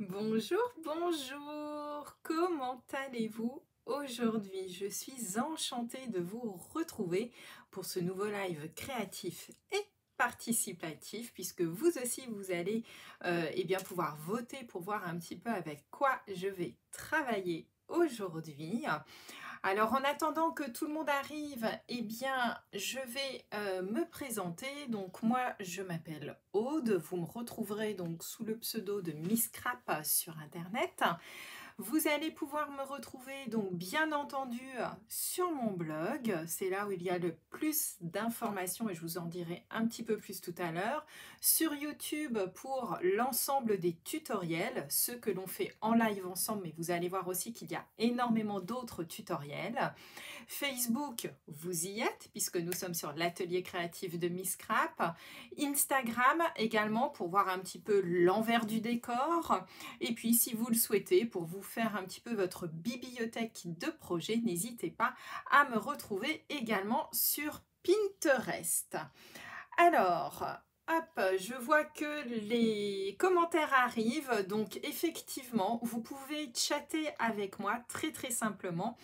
Bonjour, bonjour, comment allez-vous aujourd'hui? Je suis enchantée de vous retrouver pour ce nouveau live créatif et participatif, puisque vous aussi vous allez bien pouvoir voter pour voir un petit peu avec quoi je vais travailler aujourd'hui. Alors, en attendant que tout le monde arrive, eh bien, je vais me présenter. Donc, moi, je m'appelle Aude. Vous me retrouverez donc sous le pseudo de Miss Crap sur Internet. Vous allez pouvoir me retrouver donc bien entendu sur mon blog. C'est là où il y a le plus d'informations et je vous en dirai un petit peu plus tout à l'heure. Sur YouTube pour l'ensemble des tutoriels, ceux que l'on fait en live ensemble, mais vous allez voir aussi qu'il y a énormément d'autres tutoriels. Facebook, vous y êtes puisque nous sommes sur l'atelier créatif de Miss Crap. Instagram également pour voir un petit peu l'envers du décor. Et puis si vous le souhaitez, pour vous faire un petit peu votre bibliothèque de projets, n'hésitez pas à me retrouver également sur Pinterest. Alors, hop, je vois que les commentaires arrivent, donc effectivement, vous pouvez chatter avec moi très simplement.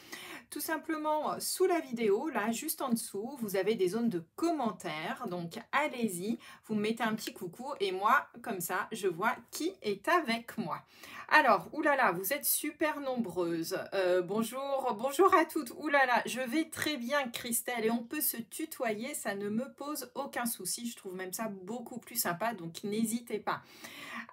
Tout simplement, sous la vidéo, là, juste en dessous, vous avez des zones de commentaires. Donc, allez-y, vous me mettez un petit coucou et moi, comme ça, je vois qui est avec moi. Alors, oulala, vous êtes super nombreuses. Bonjour, bonjour à toutes. Oulala, je vais très bien, Christelle, et on peut se tutoyer, ça ne me pose aucun souci. Je trouve même ça beaucoup plus sympa, donc n'hésitez pas.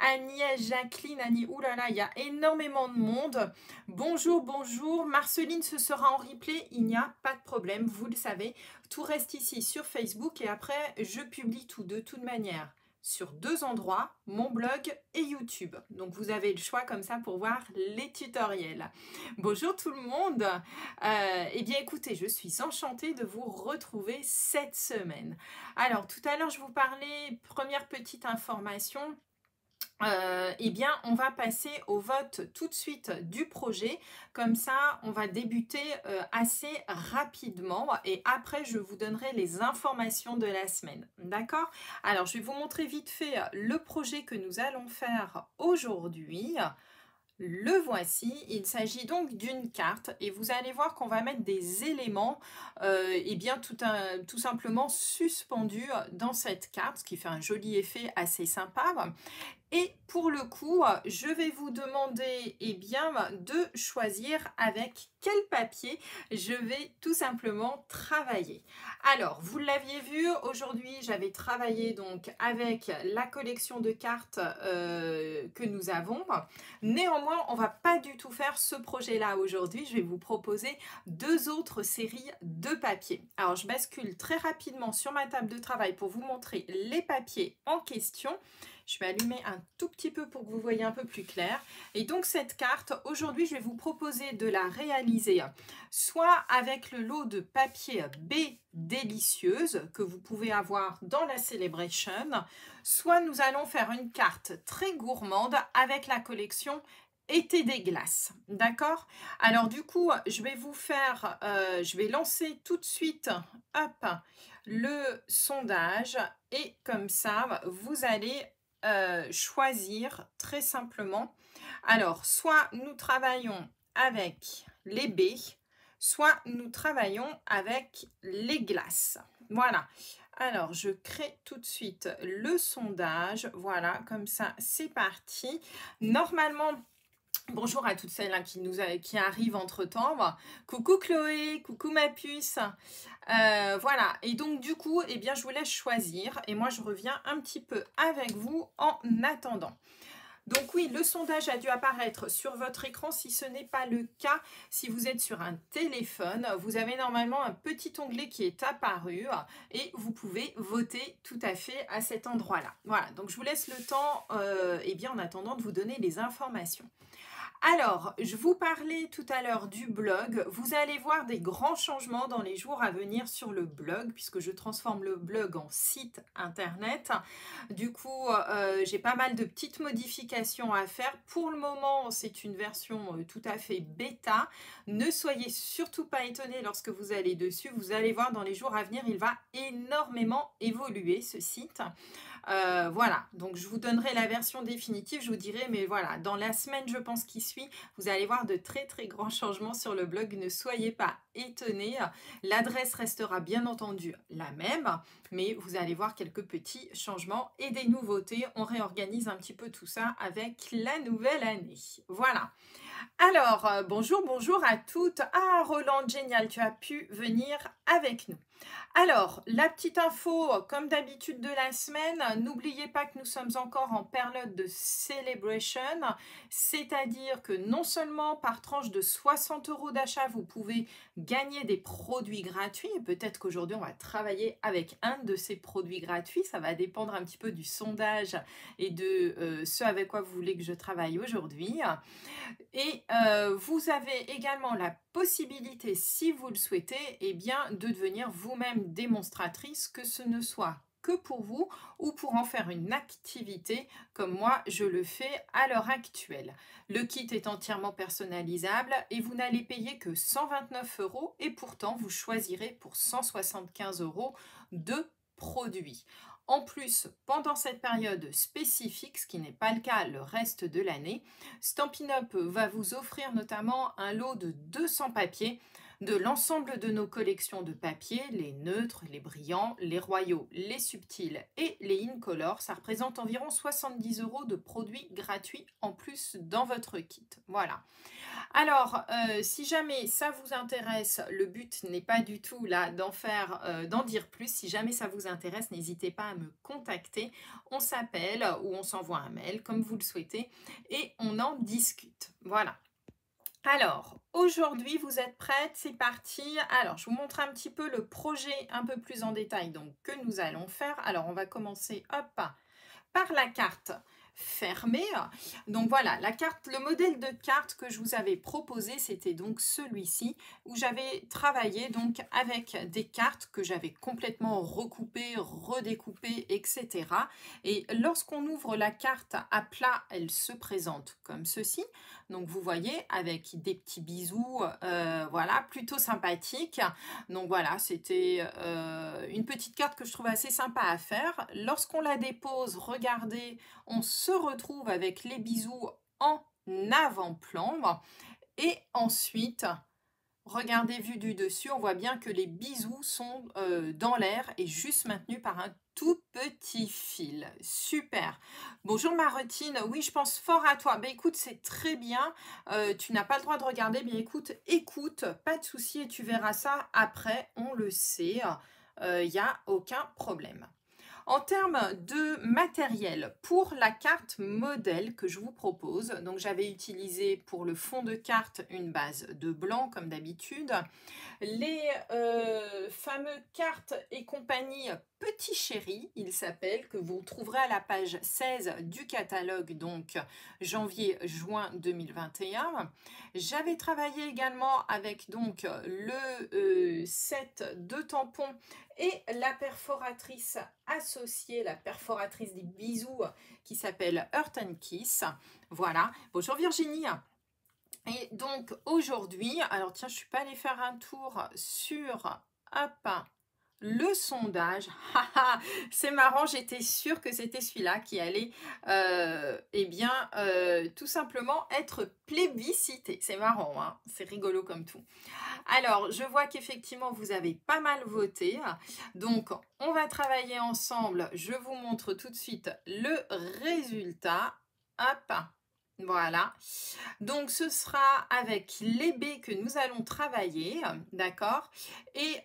Agnès, Jacqueline, Annie, oulala, il y a énormément de monde. Bonjour, bonjour. Marceline, ce sera en replay, il n'y a pas de problème, vous le savez. Tout reste ici sur Facebook et après, je publie tout de toute manière sur deux endroits, mon blog et YouTube. Donc, vous avez le choix comme ça pour voir les tutoriels. Bonjour tout le monde. Eh bien, écoutez, je suis enchantée de vous retrouver cette semaine. Alors, tout à l'heure, je vous parlais, première petite information, eh bien, on va passer au vote tout de suite du projet. Comme ça, on va débuter assez rapidement et après, je vous donnerai les informations de la semaine. D'accord? Alors, je vais vous montrer vite fait le projet que nous allons faire aujourd'hui. Le voici, il s'agit donc d'une carte et vous allez voir qu'on va mettre des éléments et bien tout simplement suspendus dans cette carte, ce qui fait un joli effet assez sympa. Et pour le coup, je vais vous demander bien, de choisir avec quel papier je vais tout simplement travailler. Alors, vous l'aviez vu, aujourd'hui, j'avais travaillé donc avec la collection de cartes que nous avons. Néanmoins, on ne va pas du tout faire ce projet-là aujourd'hui. Je vais vous proposer deux autres séries de papiers. Alors, je bascule très rapidement sur ma table de travail pour vous montrer les papiers en question. Je vais allumer un tout petit peu pour que vous voyez un peu plus clair. Et donc cette carte, aujourd'hui, je vais vous proposer de la réaliser soit avec le lot de papier B délicieuse que vous pouvez avoir dans la Celebration, soit nous allons faire une carte très gourmande avec la collection été des glaces, d'accord? Alors du coup, je vais vous faire, je vais lancer tout de suite, hop, le sondage et comme ça, vous allez choisir très simplement. Alors, soit nous travaillons avec les baies, soit nous travaillons avec les glaces. Voilà. Alors, je crée tout de suite le sondage. Voilà, comme ça, c'est parti. Normalement, bonjour à toutes celles qui arrivent entre-temps. Coucou Chloé, coucou ma puce. Voilà, et donc du coup, eh bien, je vous laisse choisir. Et moi, je reviens un petit peu avec vous en attendant. Donc oui, le sondage a dû apparaître sur votre écran. Si ce n'est pas le cas, si vous êtes sur un téléphone, vous avez normalement un petit onglet qui est apparu et vous pouvez voter tout à fait à cet endroit-là. Voilà, donc je vous laisse le temps, eh bien, en attendant de vous donner les informations. Alors, je vous parlais tout à l'heure du blog. Vous allez voir des grands changements dans les jours à venir sur le blog, puisque je transforme le blog en site internet. Du coup, j'ai pas mal de petites modifications à faire. Pour le moment, c'est une version tout à fait bêta. Ne soyez surtout pas étonnés lorsque vous allez dessus. Vous allez voir dans les jours à venir, il va énormément évoluer ce site. Voilà, donc je vous donnerai la version définitive, je vous dirai, mais voilà, dans la semaine, je pense, qui suit, vous allez voir de très très grands changements sur le blog, ne soyez pas étonnés. L'adresse restera bien entendu la même, mais vous allez voir quelques petits changements et des nouveautés. On réorganise un petit peu tout ça avec la nouvelle année. Voilà. Alors, bonjour, bonjour à toutes. Ah, Roland, génial, tu as pu venir avec nous. Alors, la petite info, comme d'habitude de la semaine, n'oubliez pas que nous sommes encore en période de celebration, c'est-à-dire que non seulement par tranche de 60 € d'achat, vous pouvez gagner des produits gratuits, et peut-être qu'aujourd'hui on va travailler avec un de ces produits gratuits, ça va dépendre un petit peu du sondage et de ce avec quoi vous voulez que je travaille aujourd'hui. Et vous avez également la possibilité, si vous le souhaitez, eh bien, de devenir vous-même démonstratrice, que ce ne soit que pour vous ou pour en faire une activité comme moi je le fais à l'heure actuelle. Le kit est entièrement personnalisable et vous n'allez payer que 129 € et pourtant vous choisirez pour 175 € de produits. En plus, pendant cette période spécifique, ce qui n'est pas le cas le reste de l'année, Stampin' Up va vous offrir notamment un lot de 200 papiers de l'ensemble de nos collections de papiers, les neutres, les brillants, les royaux, les subtils et les incolores. Ça représente environ 70 € de produits gratuits en plus dans votre kit. Voilà. Alors, si jamais ça vous intéresse, le but n'est pas du tout là d'en dire plus. Si jamais ça vous intéresse, n'hésitez pas à me contacter. On s'appelle ou on s'envoie un mail comme vous le souhaitez et on en discute. Voilà. Alors, aujourd'hui, vous êtes prêtes? C'est parti. Alors, je vous montre un petit peu le projet un peu plus en détail donc, que nous allons faire. Alors, on va commencer hop, par la carte fermée. Donc voilà, la carte, le modèle de carte que je vous avais proposé, c'était donc celui-ci, où j'avais travaillé donc avec des cartes que j'avais complètement recoupées, redécoupées, etc. Et lorsqu'on ouvre la carte à plat, elle se présente comme ceci. Donc vous voyez, avec des petits bisous, voilà, plutôt sympathique. Donc voilà, c'était une petite carte que je trouve assez sympa à faire. Lorsqu'on la dépose, regardez, on se retrouve avec les bisous en avant-plan. Et ensuite, regardez vu du dessus, on voit bien que les bisous sont dans l'air et juste maintenus par un tout petit fil. Super. Bonjour Martine, oui je pense fort à toi. Ben écoute, c'est très bien. Tu n'as pas le droit de regarder, bien écoute, pas de souci et tu verras ça après, on le sait. Il n'y a aucun problème. En termes de matériel, pour la carte modèle que je vous propose, donc j'avais utilisé pour le fond de carte une base de blanc comme d'habitude. Les fameux cartes et compagnie Petit Chéri, il s'appelle, que vous trouverez à la page 16 du catalogue, donc janvier-juin 2021. J'avais travaillé également avec donc le set de tampons et la perforatrice associée, la perforatrice des bisous qui s'appelle Earth and Kiss. Voilà. Bonjour Virginie. Et donc aujourd'hui, alors tiens, je ne suis pas allée faire un tour sur hop, le sondage. C'est marrant, j'étais sûre que c'était celui-là qui allait eh bien, tout simplement être plébiscité. C'est marrant, hein, c'est rigolo comme tout. Alors, je vois qu'effectivement, vous avez pas mal voté. Donc, on va travailler ensemble. Je vous montre tout de suite le résultat. Hop, voilà. Donc, ce sera avec les baies que nous allons travailler, d'accord? Et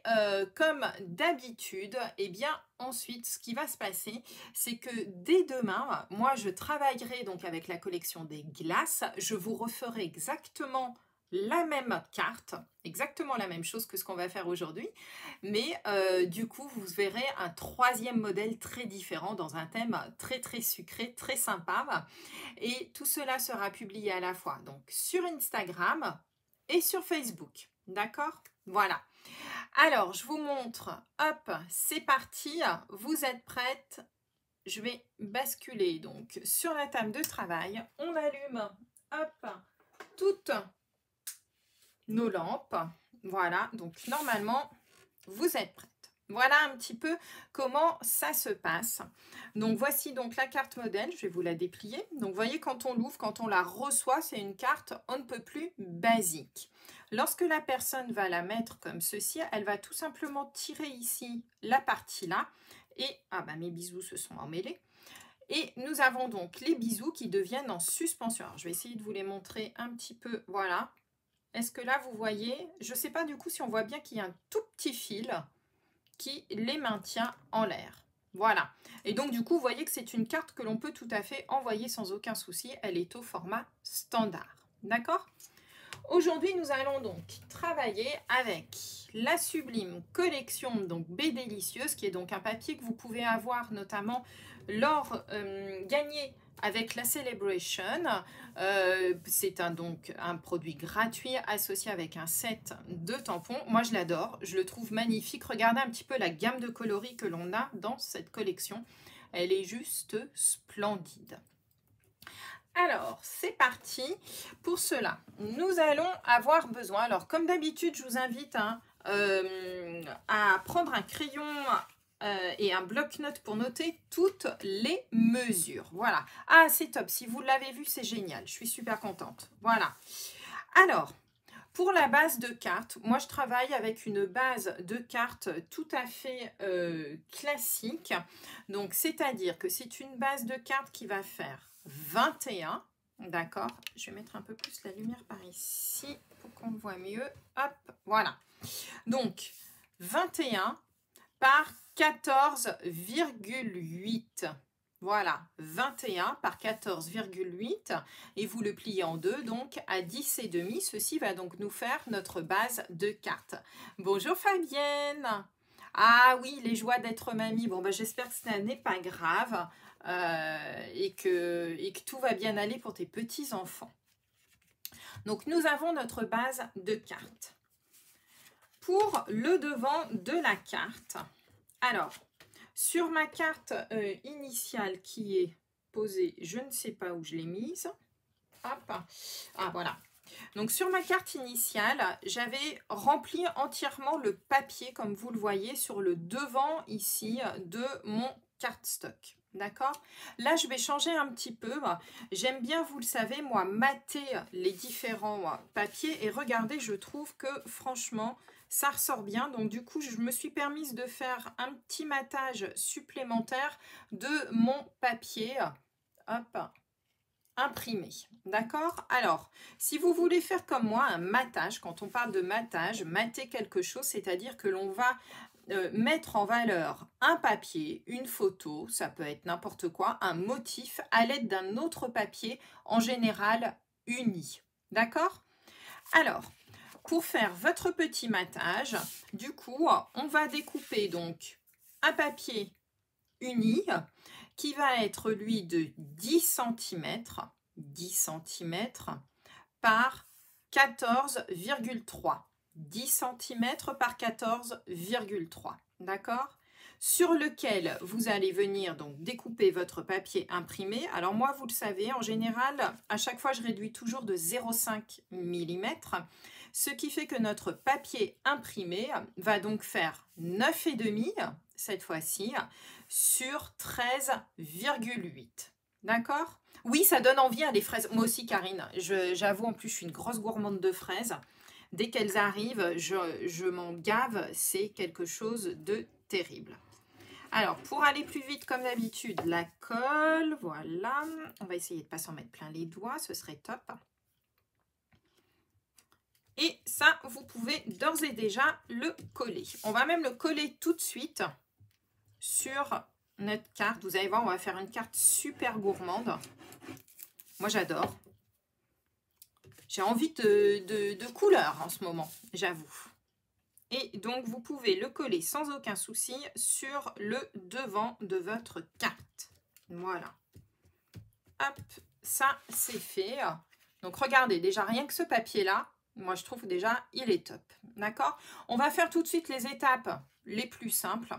comme d'habitude, eh bien, ensuite, ce qui va se passer, c'est que dès demain, moi, je travaillerai donc avec la collection des glaces. Je vous referai exactement la même carte, exactement la même chose que ce qu'on va faire aujourd'hui, mais du coup vous verrez un troisième modèle très différent dans un thème très très sucré, très sympa, et tout cela sera publié à la fois donc sur Instagram et sur Facebook, d'accord? Voilà. Alors je vous montre, hop, c'est parti, vous êtes prêtes? Je vais basculer donc sur la table de travail, on allume, hop, toutes nos lampes. Voilà, donc normalement, vous êtes prêtes. Voilà un petit peu comment ça se passe. Donc voici donc la carte modèle, je vais vous la déplier. Donc vous voyez quand on l'ouvre, quand on la reçoit, c'est une carte on ne peut plus basique. Lorsque la personne va la mettre comme ceci, elle va tout simplement tirer ici la partie là. Et, ah bah mes bisous se sont emmêlés. Et nous avons donc les bisous qui deviennent en suspension. Alors, je vais essayer de vous les montrer un petit peu, voilà. Est-ce que là vous voyez, je ne sais pas du coup si on voit bien qu'il y a un tout petit fil qui les maintient en l'air. Voilà. Et donc, du coup, vous voyez que c'est une carte que l'on peut tout à fait envoyer sans aucun souci. Elle est au format standard. D'accord? Aujourd'hui, nous allons donc travailler avec la sublime collection donc B Délicieuse, qui est donc un papier que vous pouvez avoir notamment lors gagné avec la Celebration. C'est donc un produit gratuit associé avec un set de tampons. Moi, je l'adore. Je le trouve magnifique. Regardez un petit peu la gamme de coloris que l'on a dans cette collection. Elle est juste splendide. Alors, c'est parti. Pour cela, nous allons avoir besoin, alors comme d'habitude, je vous invite à prendre un crayon et un bloc-notes pour noter toutes les mesures. Voilà. Ah, c'est top. Si vous l'avez vu, c'est génial. Je suis super contente. Voilà. Alors, pour la base de cartes, moi je travaille avec une base de cartes tout à fait classique. Donc, c'est-à-dire que c'est une base de cartes qui va faire 21. D'accord? Je vais mettre un peu plus la lumière par ici pour qu'on le voit mieux. Hop, voilà. Donc, 21 par 14,8. Voilà, 21 par 14,8 et vous le pliez en deux, donc à 10,5. Ceci va donc nous faire notre base de cartes. Bonjour Fabienne. Ah oui, les joies d'être mamie. Bon, j'espère que ce n'est pas grave et que tout va bien aller pour tes petits-enfants. Donc, nous avons notre base de cartes. Pour le devant de la carte, alors, sur ma carte initiale qui est posée, je ne sais pas où je l'ai mise. Hop. Ah, voilà. Donc, sur ma carte initiale, j'avais rempli entièrement le papier, comme vous le voyez, sur le devant ici de mon cardstock. D'accord? Là, je vais changer un petit peu. J'aime bien, vous le savez, moi, mater les différents papiers. Et regardez, je trouve que, franchement, ça ressort bien. Donc, du coup, je me suis permise de faire un petit matage supplémentaire de mon papier. Hop, imprimé. D'accord? Alors, si vous voulez faire comme moi un matage, quand on parle de matage, mater quelque chose, c'est-à-dire que l'on va mettre en valeur un papier, une photo, ça peut être n'importe quoi, un motif à l'aide d'un autre papier, en général uni. D'accord? Alors, pour faire votre petit matage, du coup, on va découper donc un papier uni qui va être lui de 10 cm, 10 cm par 14,3. 10 cm par 14,3. D'accord? Sur lequel vous allez venir donc découper votre papier imprimé. Alors moi, vous le savez, en général, à chaque fois, je réduis toujours de 0,5 mm. Ce qui fait que notre papier imprimé va donc faire 9,5 cette fois-ci sur 13,8. D'accord? Oui, ça donne envie, hein, les fraises. Moi aussi, Karine, j'avoue, en plus, je suis une grosse gourmande de fraises. Dès qu'elles arrivent, je m'en gave. C'est quelque chose de terrible. Alors, pour aller plus vite, comme d'habitude, la colle, voilà. On va essayer de ne pas s'en mettre plein les doigts, ce serait top. Et ça, vous pouvez d'ores et déjà le coller. On va même le coller tout de suite sur notre carte. Vous allez voir, on va faire une carte super gourmande. Moi, j'adore. J'ai envie de couleurs en ce moment, j'avoue. Et donc, vous pouvez le coller sans aucun souci sur le devant de votre carte. Voilà. Hop, ça, c'est fait. Donc, regardez, déjà, rien que ce papier-là, moi, je trouve déjà, il est top. D'accord? On va faire tout de suite les étapes les plus simples.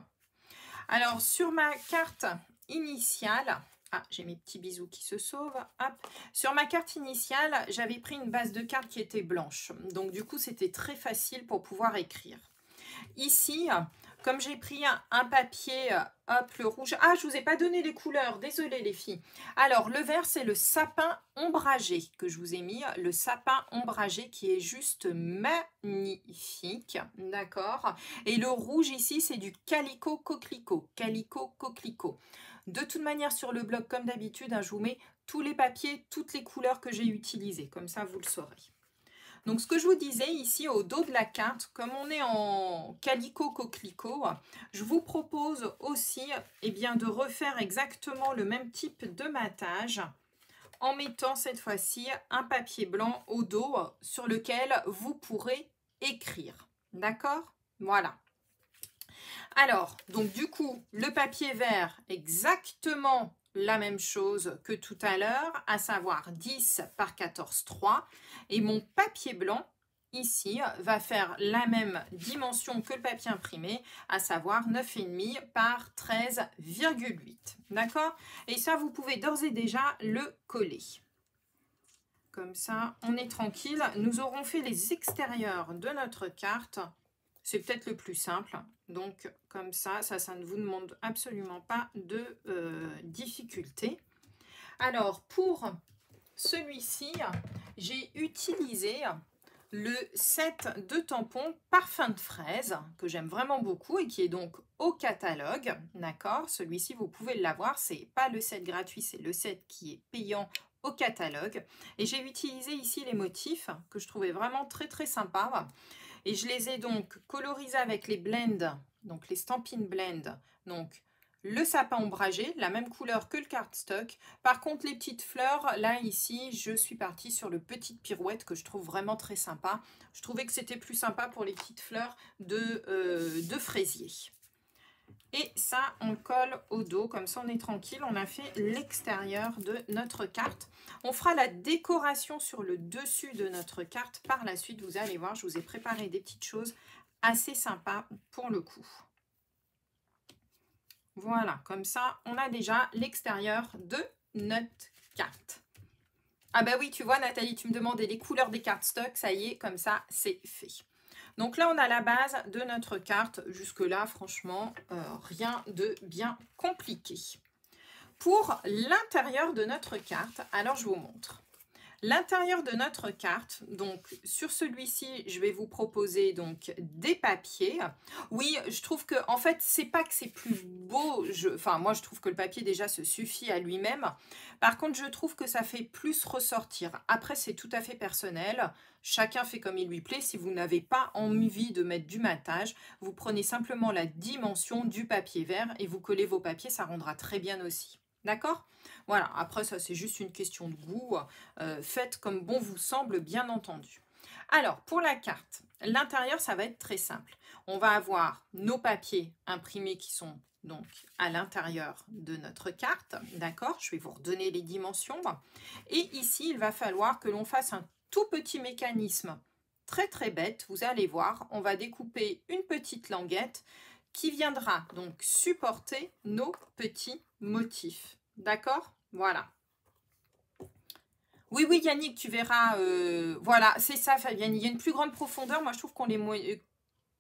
Alors, sur ma carte initiale, ah, j'ai mes petits bisous qui se sauvent. Hop. Sur ma carte initiale, j'avais pris une base de cartes qui était blanche. Donc, du coup, c'était très facile pour pouvoir écrire. Ici, Comme j'ai pris un papier, hop, le rouge. Ah, je vous ai pas donné les couleurs, désolée les filles. Alors, le vert, c'est le sapin ombragé que je vous ai mis. Le sapin ombragé qui est juste magnifique, d'accord. Et le rouge ici, c'est du calico coquelicot. Calico coquelicot. De toute manière, sur le blog, comme d'habitude, hein, je vous mets tous les papiers, toutes les couleurs que j'ai utilisées. Comme ça, vous le saurez. Donc, ce que je vous disais ici au dos de la carte, comme on est en calico coquelicot, je vous propose aussi de refaire exactement le même type de matage en mettant cette fois-ci un papier blanc au dos sur lequel vous pourrez écrire. D'accord? Voilà. Alors, donc du coup, le papier vert, exactement la même chose que tout à l'heure, à savoir 10 par 14,3. Et mon papier blanc, ici, va faire la même dimension que le papier imprimé, à savoir 9,5 par 13,8. D'accord? Et ça, vous pouvez d'ores et déjà le coller. Comme ça, on est tranquille. Nous aurons fait les extérieurs de notre carte. C'est peut-être le plus simple. Donc, comme ça ne vous demande absolument pas de difficulté. Alors, pour celui-ci, j'ai utilisé le set de tampons Parfum de fraise, que j'aime vraiment beaucoup et qui est donc au catalogue. D'accord? Celui-ci, vous pouvez l'avoir. C'est pas le set gratuit, c'est le set qui est payant au catalogue. Et j'ai utilisé ici les motifs que je trouvais vraiment très très sympas. Et je les ai donc colorisés avec les blends, donc les Stampin' Blend. Donc le sapin ombragé, la même couleur que le cardstock. Par contre, les petites fleurs, là ici, je suis partie sur le petite pirouette que je trouve vraiment très sympa. Je trouvais que c'était plus sympa pour les petites fleurs de fraisier. Et ça, on le colle au dos, comme ça on est tranquille. On a fait l'extérieur de notre carte. On fera la décoration sur le dessus de notre carte. Par la suite, vous allez voir, je vous ai préparé des petites choses assez sympas pour le coup. Voilà, comme ça, on a déjà l'extérieur de notre carte. Ah bah oui, tu vois Nathalie, tu me demandais les couleurs des cartes stock. Ça y est, comme ça, c'est fait. Donc là, on a la base de notre carte. Jusque-là, franchement, rien de bien compliqué. Pour l'intérieur de notre carte, alors je vous montre. L'intérieur de notre carte, donc sur celui-ci, je vais vous proposer donc des papiers. Oui, je trouve que, en fait, c'est pas que c'est plus beau. Enfin, moi, je trouve que le papier déjà se suffit à lui-même. Par contre, je trouve que ça fait plus ressortir. Après, c'est tout à fait personnel. Chacun fait comme il lui plaît. Si vous n'avez pas envie de mettre du matage, vous prenez simplement la dimension du papier vert et vous collez vos papiers, ça rendra très bien aussi. D'accord ? Voilà, après ça c'est juste une question de goût, faites comme bon vous semble bien entendu. Alors pour la carte, l'intérieur ça va être très simple. On va avoir nos papiers imprimés qui sont donc à l'intérieur de notre carte, d'accord? Je vais vous redonner les dimensions. Et ici il va falloir que l'on fasse un tout petit mécanisme très très bête, vous allez voir, on va découper une petite languette qui viendra donc supporter nos petits motifs. D'accord? Voilà. Oui, oui, Yannick, tu verras. Voilà, c'est ça, Fabienne. Il y a une plus grande profondeur. Moi, je trouve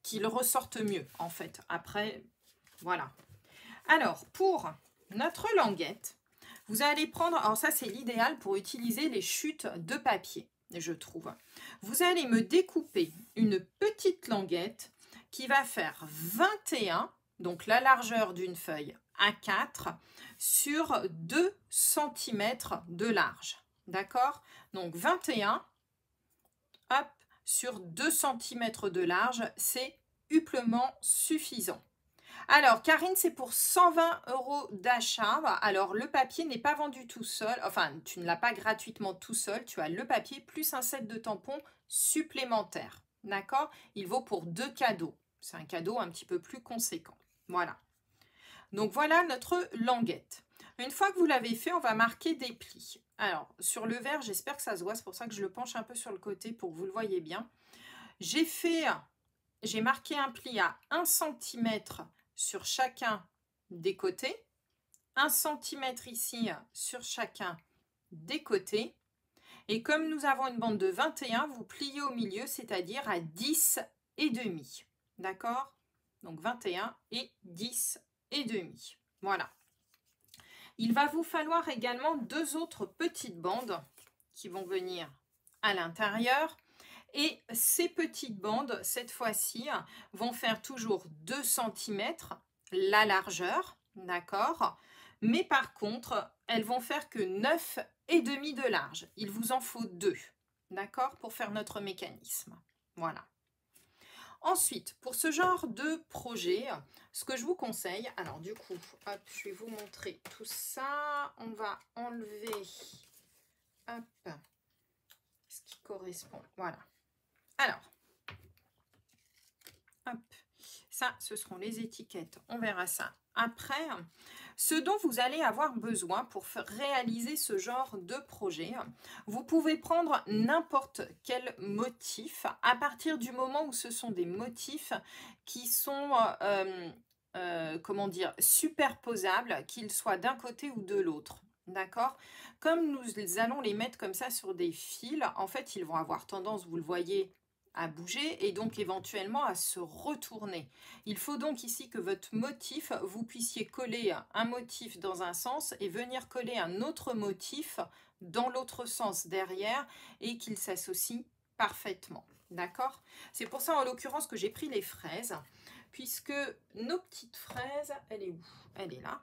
qu'ils ressortent mieux, en fait. Après, voilà. Alors, pour notre languette, vous allez prendre... Alors ça, c'est l'idéal pour utiliser les chutes de papier, je trouve. Vous allez me découper une petite languette qui va faire 21, donc la largeur d'une feuille A4, sur 2 cm de large. D'accord? Donc 21, hop, sur 2 cm de large, c'est amplement suffisant. Alors, Karine, c'est pour 120 € d'achat. Alors, le papier n'est pas vendu tout seul. Enfin, tu ne l'as pas gratuitement tout seul. Tu as le papier plus un set de tampons supplémentaire. D'accord? Il vaut pour 2 cadeaux. C'est un cadeau un petit peu plus conséquent. Voilà. Donc, voilà notre languette. Une fois que vous l'avez fait, on va marquer des plis. Alors, sur le vert, j'espère que ça se voit. C'est pour ça que je le penche un peu sur le côté pour que vous le voyez bien. J'ai marqué un pli à 1 cm sur chacun des côtés, 1 cm ici sur chacun des côtés. Et comme nous avons une bande de 21, vous pliez au milieu, c'est-à-dire à 10,5. D'accord? Donc 21 et 10 et demi. Voilà. Il va vous falloir également 2 autres petites bandes qui vont venir à l'intérieur. Et ces petites bandes, cette fois-ci, vont faire toujours 2 cm la largeur, d'accord? Mais par contre, elles vont faire que 9,5 de large. Il vous en faut 2, d'accord? Pour faire notre mécanisme. Voilà. Ensuite, pour ce genre de projet, ce que je vous conseille, alors du coup, hop, je vais vous montrer tout ça. On va enlever, hop, ce qui correspond. Voilà. Alors, hop, ça, ce seront les étiquettes. On verra ça après. Ce dont vous allez avoir besoin pour réaliser ce genre de projet, vous pouvez prendre n'importe quel motif à partir du moment où ce sont des motifs qui sont, comment dire, superposables, qu'ils soient d'un côté ou de l'autre. D'accord? Comme nous allons les mettre comme ça sur des fils, en fait, ils vont avoir tendance, vous le voyez, à bouger et donc éventuellement à se retourner. Il faut donc ici que votre motif, vous puissiez coller un motif dans un sens et venir coller un autre motif dans l'autre sens derrière et qu'il s'associe parfaitement. D'accord? C'est pour ça en l'occurrence que j'ai pris les fraises, puisque nos petites fraises, elle est où? Elle est là.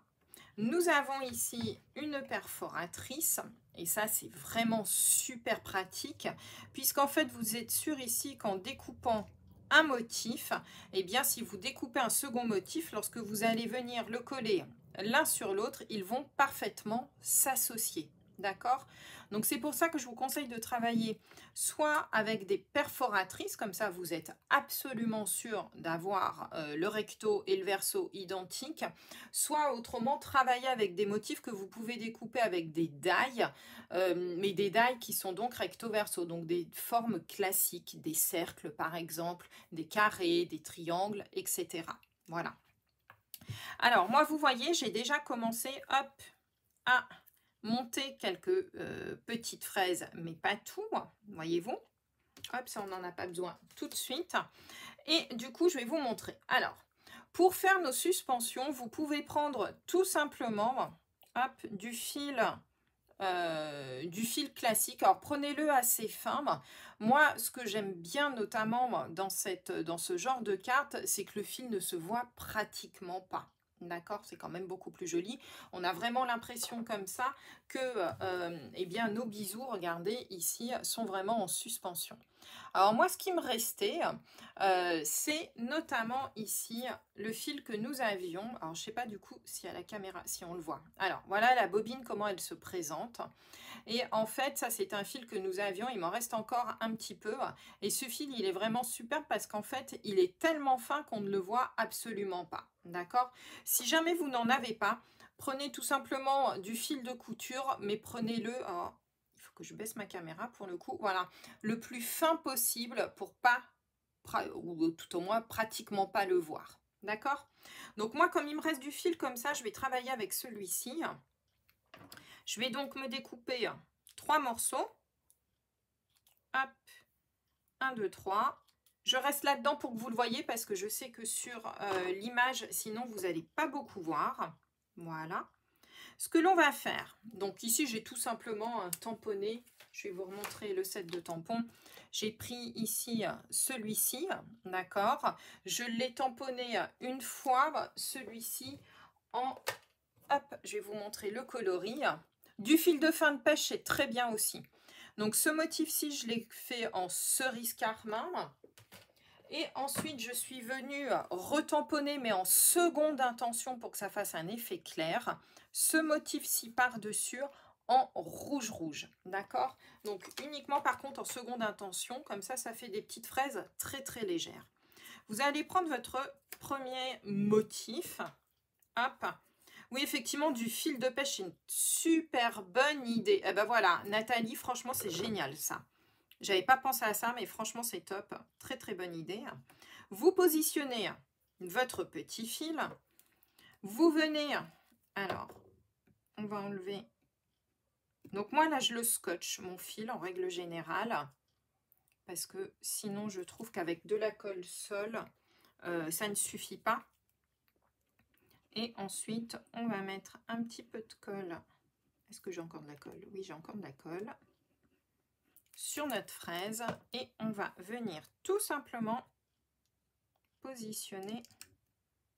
Nous avons ici une perforatrice et ça c'est vraiment super pratique puisqu'en fait vous êtes sûr ici qu'en découpant un motif, et bien si vous découpez un second motif, lorsque vous allez venir le coller l'un sur l'autre, ils vont parfaitement s'associer. D'accord? Donc c'est pour ça que je vous conseille de travailler soit avec des perforatrices, comme ça vous êtes absolument sûr d'avoir le recto et le verso identiques, soit autrement travailler avec des motifs que vous pouvez découper avec des die, mais des die qui sont donc recto-verso, donc des formes classiques, des cercles par exemple, des carrés, des triangles, etc. Voilà. Alors moi vous voyez, j'ai déjà commencé hop, à monter quelques petites fraises, mais pas tout, voyez-vous. Hop, ça on n'en a pas besoin tout de suite. Et du coup, je vais vous montrer. Alors, pour faire nos suspensions, vous pouvez prendre tout simplement hop, du fil classique. Alors, prenez-le assez fin. Moi, ce que j'aime bien notamment dans ce genre de carte, c'est que le fil ne se voit pratiquement pas. D'accord, c'est quand même beaucoup plus joli. On a vraiment l'impression comme ça que eh bien, nos bijoux, regardez ici, sont vraiment en suspension. Alors moi, ce qui me restait, c'est notamment ici le fil que nous avions. Alors je ne sais pas du coup si à la caméra, si on le voit. Alors voilà la bobine, comment elle se présente. Et en fait, ça c'est un fil que nous avions, il m'en reste encore un petit peu. Et ce fil, il est vraiment superbe parce qu'en fait, il est tellement fin qu'on ne le voit absolument pas. D'accord? Si jamais vous n'en avez pas, prenez tout simplement du fil de couture, mais prenez-le... il faut que je baisse ma caméra pour le coup. Voilà, le plus fin possible pour pas, ou tout au moins pratiquement pas le voir. D'accord? Donc moi, comme il me reste du fil comme ça, je vais travailler avec celui-ci. Je vais donc me découper 3 morceaux. Hop, 1, 2, 3. Je reste là-dedans pour que vous le voyez parce que je sais que sur l'image, sinon vous n'allez pas beaucoup voir. Voilà. Ce que l'on va faire, donc ici j'ai tout simplement tamponné, je vais vous remontrer le set de tampons. J'ai pris ici celui-ci, d'accord. Je l'ai tamponné une fois, celui-ci en, hop, je vais vous montrer le coloris. Du fil de fin de pêche, c'est très bien aussi. Donc ce motif-ci, je l'ai fait en cerise carmin. Et ensuite, je suis venue retamponner, mais en seconde intention pour que ça fasse un effet clair. Ce motif-ci par-dessus en rouge-rouge. D'accord? Donc uniquement par contre en seconde intention. Comme ça, ça fait des petites fraises très très légères. Vous allez prendre votre premier motif. Hop. Oui, effectivement, du fil de pêche, c'est une super bonne idée. Eh ben voilà, Nathalie, franchement, c'est génial ça. J'avais pas pensé à ça, mais franchement, c'est top. Très, très bonne idée. Vous positionnez votre petit fil. Vous venez... Alors, on va enlever... Donc, moi, là, je le scotche, mon fil, en règle générale. Parce que sinon, je trouve qu'avec de la colle sol, ça ne suffit pas. Et ensuite, on va mettre un petit peu de colle. Est-ce que j'ai encore de la colle? Oui, j'ai encore de la colle. Sur notre fraise. Et on va venir tout simplement positionner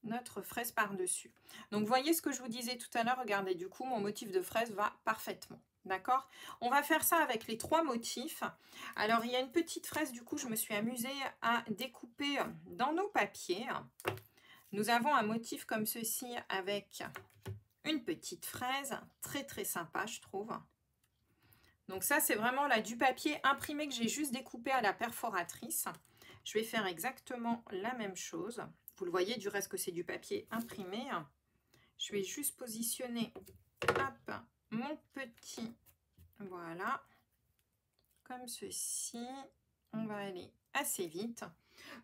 notre fraise par-dessus. Donc, vous voyez ce que je vous disais tout à l'heure. Regardez, du coup, mon motif de fraise va parfaitement. D'accord? On va faire ça avec les 3 motifs. Alors, il y a une petite fraise, du coup, je me suis amusée à découper dans nos papiers. Nous avons un motif comme ceci avec une petite fraise. Très, très sympa, je trouve. Donc ça, c'est vraiment là du papier imprimé que j'ai juste découpé à la perforatrice. Je vais faire exactement la même chose. Vous le voyez, du reste que c'est du papier imprimé. Je vais juste positionner hop, mon petit, voilà, comme ceci. On va aller assez vite.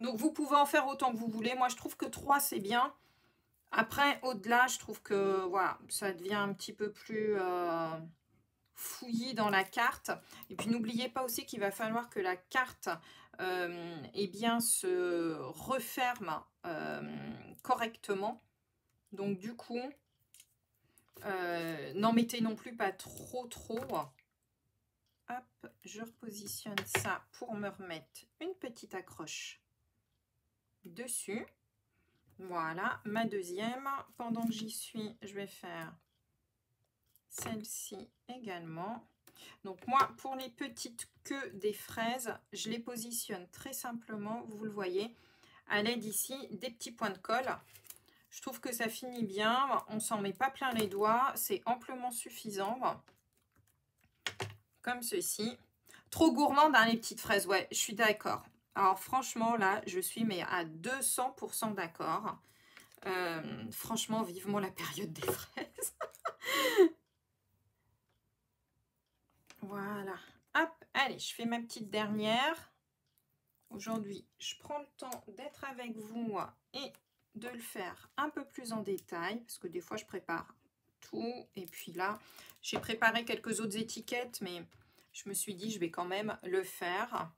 Donc, vous pouvez en faire autant que vous voulez. Moi, je trouve que 3, c'est bien. Après, au-delà, je trouve que voilà, ça devient un petit peu plus fouillis dans la carte. Et puis n'oubliez pas aussi qu'il va falloir que la carte eh bien, se referme correctement. Donc du coup, n'en mettez non plus pas trop. Hop, je repositionne ça pour me remettre une petite accroche dessus. Voilà, ma deuxième. Pendant que j'y suis, je vais faire celle-ci également. Donc moi, pour les petites queues des fraises, je les positionne très simplement, vous le voyez, à l'aide ici des petits points de colle. Je trouve que ça finit bien, on s'en met pas plein les doigts, c'est amplement suffisant. Comme ceci. Trop gourmande, hein, les petites fraises, ouais, je suis d'accord. Alors franchement, là, je suis mais à 200% d'accord. Franchement, vivement la période des fraises. Voilà. Hop, allez, je fais ma petite dernière. Aujourd'hui, je prends le temps d'être avec vous et de le faire un peu plus en détail, parce que des fois, je prépare tout. Et puis là, j'ai préparé quelques autres étiquettes, mais je me suis dit, je vais quand même le faire.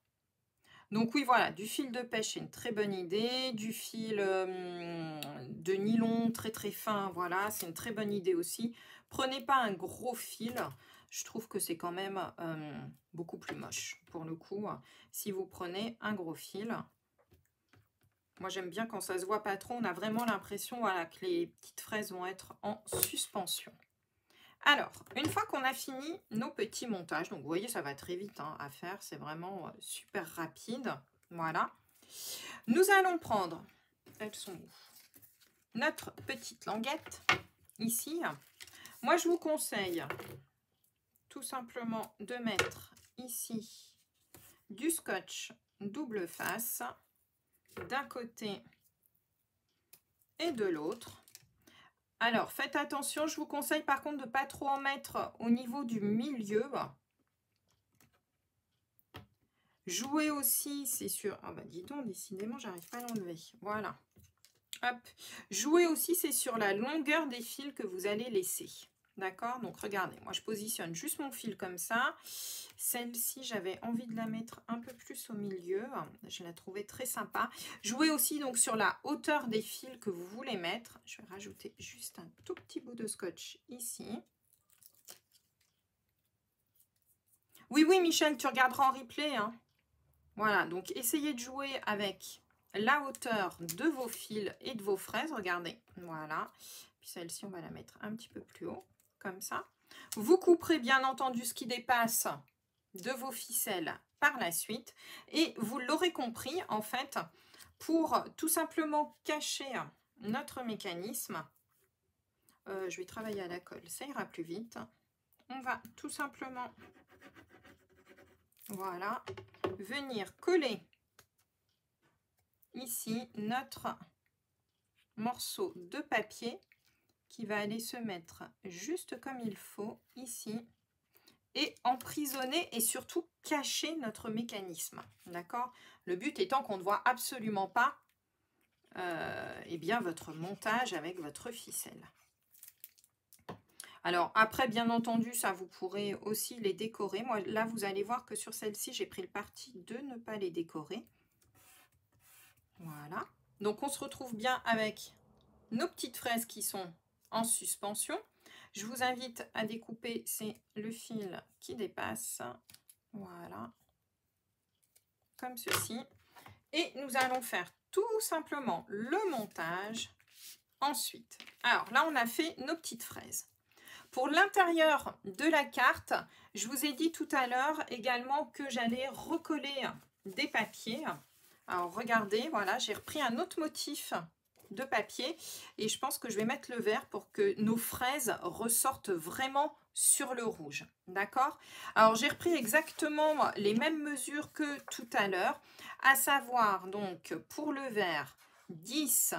Donc oui, voilà, du fil de pêche, c'est une très bonne idée. Du fil de nylon très très fin, voilà, c'est une très bonne idée aussi. Prenez pas un gros fil. Je trouve que c'est quand même beaucoup plus moche pour le coup. Si vous prenez un gros fil. Moi, j'aime bien quand ça se voit pas trop. On a vraiment l'impression voilà, que les petites fraises vont être en suspension. Alors, une fois qu'on a fini nos petits montages, donc vous voyez, ça va très vite hein, à faire. C'est vraiment super rapide. Voilà. Nous allons prendre, elles sont où? Notre petite languette, ici. Moi, je vous conseille tout simplement de mettre ici du scotch double face d'un côté et de l'autre. Alors, faites attention, je vous conseille par contre de ne pas trop en mettre au niveau du milieu. Jouez aussi, c'est sûr. Ah bah dis donc, décidément, j'arrive pas à l'enlever. Voilà. Hop. Jouez aussi, c'est sur la longueur des fils que vous allez laisser. D'accord? Donc, regardez, moi, je positionne juste mon fil comme ça. Celle-ci, j'avais envie de la mettre un peu plus au milieu. Je la trouvais très sympa. Jouez aussi donc sur la hauteur des fils que vous voulez mettre. Je vais rajouter juste un tout petit bout de scotch ici. Oui, oui, Michel, tu regarderas en replay. Hein. Voilà, donc essayez de jouer avec la hauteur de vos fils et de vos fraises. Regardez, voilà. Puis celle-ci, on va la mettre un petit peu plus haut, comme ça. Vous couperez bien entendu ce qui dépasse de vos ficelles par la suite. Et vous l'aurez compris, en fait, pour tout simplement cacher notre mécanisme, je vais travailler à la colle, ça ira plus vite. On va tout simplement, voilà, venir coller ici notre morceau de papier qui va aller se mettre juste comme il faut ici et emprisonner et surtout cacher notre mécanisme. D'accord? Le but étant qu'on ne voit absolument pas eh bien, votre montage avec votre ficelle. Alors après, bien entendu, ça vous pourrez aussi les décorer. Moi, là, vous allez voir que sur celle-ci, j'ai pris le parti de ne pas les décorer. Voilà. Donc on se retrouve bien avec nos petites fraises qui sont en suspension. Je vous invite à découper, c'est le fil qui dépasse. Voilà, comme ceci. Et nous allons faire tout simplement le montage ensuite. Alors là, on a fait nos petites fraises. Pour l'intérieur de la carte, je vous ai dit tout à l'heure également que j'allais recoller des papiers. Alors regardez, voilà, j'ai repris un autre motif de papier et je pense que je vais mettre le vert pour que nos fraises ressortent vraiment sur le rouge. D'accord? Alors j'ai repris exactement les mêmes mesures que tout à l'heure, à savoir donc pour le vert 10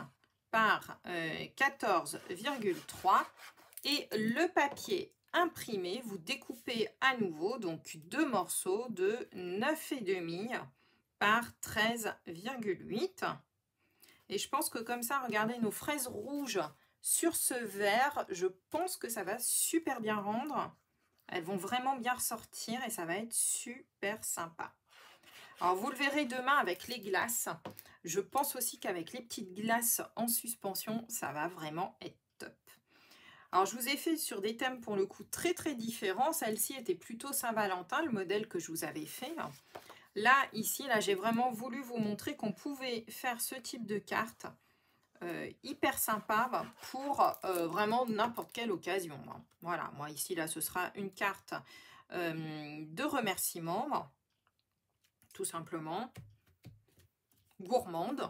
par 14,3 et le papier imprimé, vous découpez à nouveau donc deux morceaux de 9,5 par 13,8. Et je pense que comme ça, regardez nos fraises rouges sur ce vert, je pense que ça va super bien rendre. Elles vont vraiment bien ressortir et ça va être super sympa. Alors vous le verrez demain avec les glaces. Je pense aussi qu'avec les petites glaces en suspension, ça va vraiment être top. Alors je vous ai fait sur des thèmes pour le coup très différents. Celle-ci était plutôt Saint-Valentin, le modèle que je vous avais fait. Là, ici, là, j'ai vraiment voulu vous montrer qu'on pouvait faire ce type de carte hyper sympa pour vraiment n'importe quelle occasion. Voilà, moi ici, là, ce sera une carte de remerciement, tout simplement, gourmande.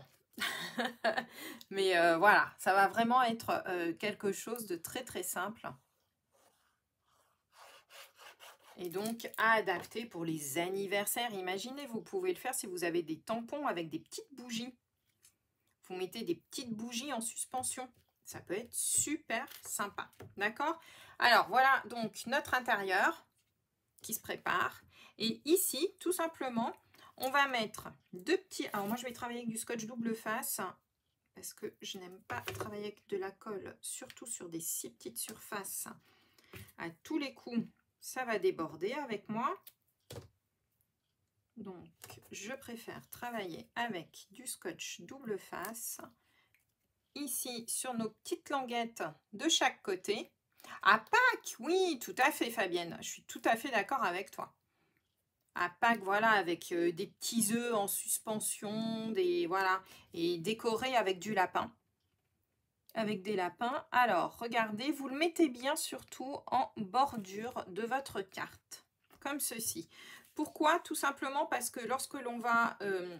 Mais voilà, ça va vraiment être quelque chose de très simple. Et donc, à adapter pour les anniversaires. Imaginez, vous pouvez le faire si vous avez des tampons avec des petites bougies. Vous mettez des petites bougies en suspension. Ça peut être super sympa. D'accord? Alors, voilà donc notre intérieur qui se prépare. Et ici, tout simplement, on va mettre deux petits... Alors, moi, je vais travailler avec du scotch double face parce que je n'aime pas travailler avec de la colle, surtout sur des si petites surfaces. À tous les coups, ça va déborder avec moi. Donc, je préfère travailler avec du scotch double face. Ici, sur nos petites languettes de chaque côté. À Pâques, oui, tout à fait, Fabienne. Je suis tout à fait d'accord avec toi. À Pâques, voilà, avec des petits œufs en suspension, voilà, et décorés avec du lapin. Avec des lapins. Alors, regardez, vous le mettez bien surtout en bordure de votre carte, comme ceci. Pourquoi? Tout simplement parce que lorsque l'on va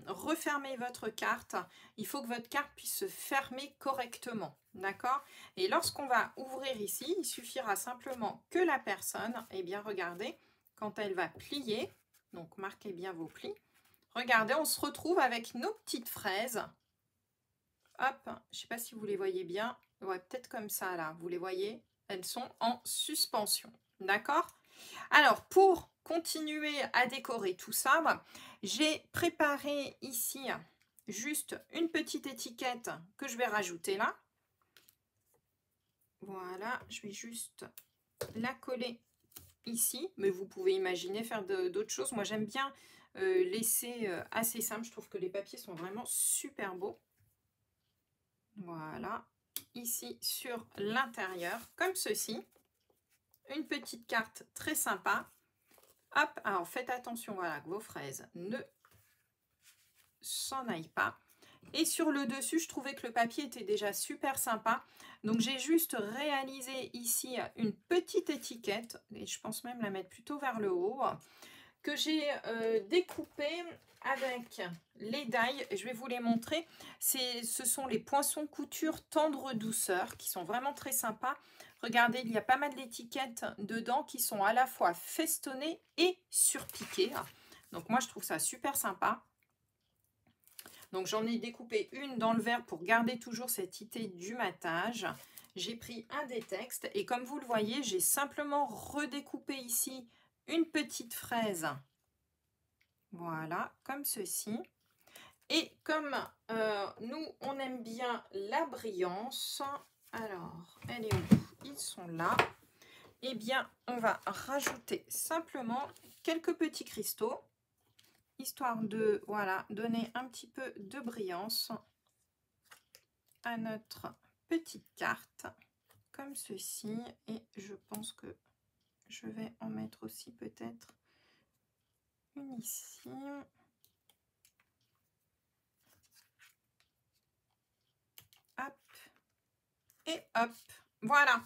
refermer votre carte, il faut que votre carte puisse se fermer correctement. D'accord? Et lorsqu'on va ouvrir ici, il suffira simplement que la personne, eh bien regardez, quand elle va plier, donc marquez bien vos plis, regardez, on se retrouve avec nos petites fraises. Hop, je ne sais pas si vous les voyez bien. Ouais, peut-être comme ça là, vous les voyez? Elles sont en suspension. D'accord? Alors, pour continuer à décorer tout ça, j'ai préparé ici juste une petite étiquette que je vais rajouter là. Voilà, je vais juste la coller ici, mais vous pouvez imaginer faire d'autres choses. Moi, j'aime bien laisser assez simple. Je trouve que les papiers sont vraiment super beaux. Voilà, ici sur l'intérieur, comme ceci. Une petite carte très sympa. Hop, alors faites attention, voilà, que vos fraises ne s'en aillent pas. Et sur le dessus, je trouvais que le papier était déjà super sympa. Donc j'ai juste réalisé ici une petite étiquette, et je pense même la mettre plutôt vers le haut, que j'ai découpé avec les die. Je vais vous les montrer. Ce sont les poinçons couture tendre douceur qui sont vraiment très sympas. Regardez, il y a pas mal d'étiquettes dedans qui sont à la fois festonnées et surpiquées. Donc moi, je trouve ça super sympa. Donc j'en ai découpé une dans le vert pour garder toujours cette idée du matage. J'ai pris un des textes et comme vous le voyez, j'ai simplement redécoupé ici une petite fraise. Voilà, comme ceci. Et comme nous, on aime bien la brillance, alors, elle est où? Ils sont là. Eh bien, on va rajouter simplement quelques petits cristaux, histoire de, voilà, donner un petit peu de brillance. à notre petite carte, comme ceci. Et je pense que je vais en mettre aussi peut-être une ici. Hop. Et hop. Voilà.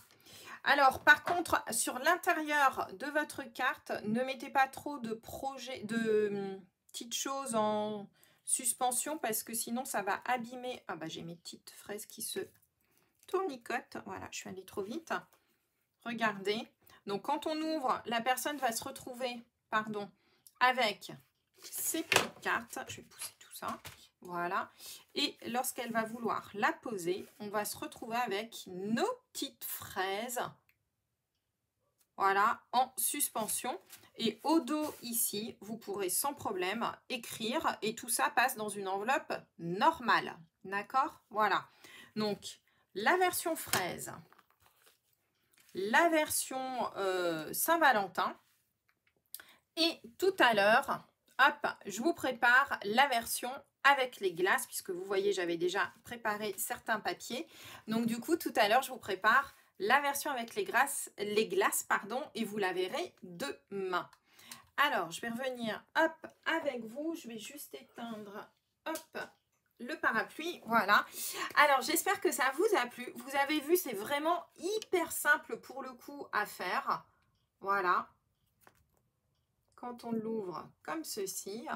Alors, par contre, sur l'intérieur de votre carte, ne mettez pas trop de projets, de petites choses en suspension parce que sinon, ça va abîmer. Ah bah, j'ai mes petites fraises qui se tournicotent. Voilà, je suis allée trop vite. Regardez. Donc, quand on ouvre, la personne va se retrouver, pardon, avec ces petites cartes. Je vais pousser tout ça. Voilà. Et lorsqu'elle va vouloir la poser, on va se retrouver avec nos petites fraises. Voilà, en suspension. Et au dos ici, vous pourrez sans problème écrire. Et tout ça passe dans une enveloppe normale. D'accord? Voilà. Donc, la version fraise. La version Saint-Valentin. Et tout à l'heure, hop, je vous prépare la version avec les glaces, puisque vous voyez, j'avais déjà préparé certains papiers. Donc du coup, tout à l'heure, je vous prépare la version avec les glaces, pardon, et vous la verrez demain. Alors, je vais revenir, hop, avec vous. Je vais juste éteindre, hop, le parapluie, voilà. Alors, j'espère que ça vous a plu. Vous avez vu, c'est vraiment hyper simple pour le coup à faire. Voilà. Quand on l'ouvre comme ceci,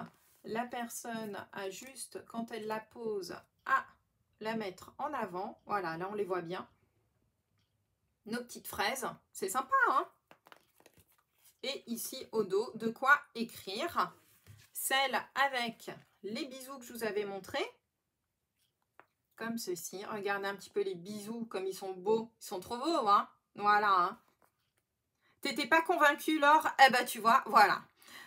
la personne a juste, quand elle la pose, à la mettre en avant. Voilà, là on les voit bien. Nos petites fraises, c'est sympa, hein? Et ici au dos, de quoi écrire. Celle avec les bisous que je vous avais montrés. Comme ceci. Regardez un petit peu les bisous, comme ils sont beaux. Ils sont trop beaux, hein? Voilà, hein? T'étais pas convaincue, Laure? Eh ben, tu vois, voilà.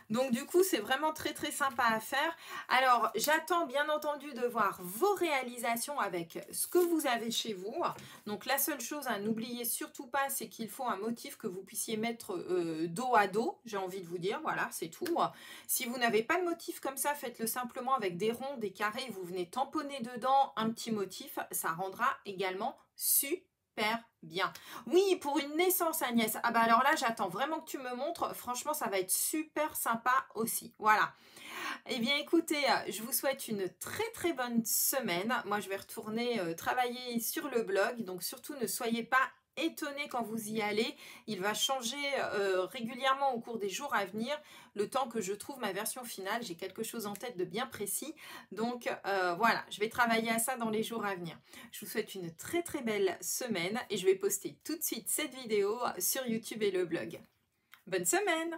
Donc, du coup, c'est vraiment très, très sympa à faire. Alors, j'attends bien entendu de voir vos réalisations avec ce que vous avez chez vous. Donc, la seule chose à n'oublier surtout pas, c'est qu'il faut un motif que vous puissiez mettre dos à dos. J'ai envie de vous dire, voilà, c'est tout. Si vous n'avez pas de motif comme ça, faites-le simplement avec des ronds, des carrés. Vous venez tamponner dedans un petit motif. Ça rendra également super bien. Oui, pour une naissance, Agnès. Ah bah alors là, j'attends vraiment que tu me montres. Franchement, ça va être super sympa aussi. Voilà. Eh bien, écoutez, je vous souhaite une très très bonne semaine. Moi, je vais retourner travailler sur le blog. Donc, surtout, ne soyez pas étonnés quand vous y allez. Il va changer régulièrement au cours des jours à venir. Le temps que je trouve ma version finale, j'ai quelque chose en tête de bien précis. Donc, voilà, je vais travailler à ça dans les jours à venir. Je vous souhaite une très très belle semaine et je vais poster tout de suite cette vidéo sur YouTube et le blog. Bonne semaine!